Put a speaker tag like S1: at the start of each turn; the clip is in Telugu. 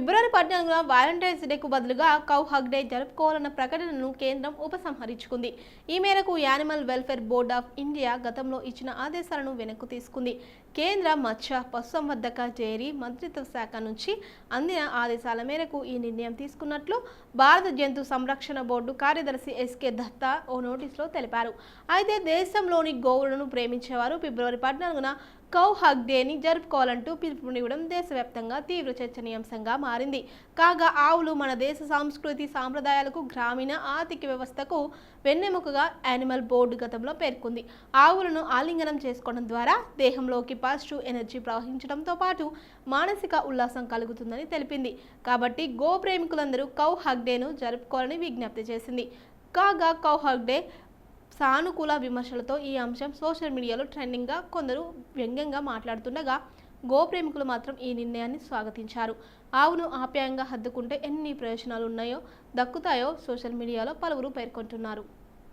S1: ఫిబ్రవరి 14న వాలంటైన్స్ డేకు బదులుగా కౌ హగ్ డే జరుపుకోవాలన్న ప్రకటనను కేంద్రం ఉపసంహరించుకుంది. ఈ మేరకు animal welfare board of India గతంలో ఇచ్చిన ఆదేశాలను వెనక్కు తీసుకుంది. కేంద్ర మత్స్య పశుసంవర్ధక డైరీ మంత్రిత్వ శాఖ నుంచి అందిన ఆదేశాల మేరకు ఈ నిర్ణయం తీసుకున్నట్లు భారత జంతు సంరక్షణ బోర్డు కార్యదర్శి ఎస్కే దత్తా ఓ నోటీసులో తెలిపారు. అయితే దేశంలోని గోవులను ప్రేమించేవారు ఫిబ్రవరి 14న కౌ హగ్ డేని జరుపుకోవాలంటూ పిలుపునివ్వడం దేశవ్యాప్తంగా తీవ్ర చర్చనీయాంశంగా మారింది. కాగా ఆవులు మన దేశ సంస్కృతి సాంప్రదాయాలకు గ్రామీణ ఆర్థిక వ్యవస్థకు వెన్నెముకగా యానిమల్ బోర్డు గతంలో పేర్కొంది. ఆవులను ఆలింగనం చేసుకోవడం ద్వారా దేహంలోకి పాజిటివ్ ఎనర్జీ ప్రవహించడంతో పాటు మానసిక ఉల్లాసం కలుగుతుందని తెలిపింది. కాబట్టి గో ప్రేమికులందరూ కౌ హగ్ డేను జరుపుకోవాలని విజ్ఞప్తి చేసింది. కాగా కౌ హగ్ డే సానుకూల విమర్శలతో ఈ అంశం సోషల్ మీడియాలో ట్రెండింగ్గా కొందరు వ్యంగ్యంగా మాట్లాడుతుండగా గోప్రేమికులు మాత్రం ఈ నిర్ణయాన్ని స్వాగతించారు. ఆవును ఆప్యాయంగా హత్తుకుంటే ఎన్ని ప్రయోజనాలు దక్కుతాయో సోషల్ మీడియాలో పలువురు పేర్కొంటున్నారు.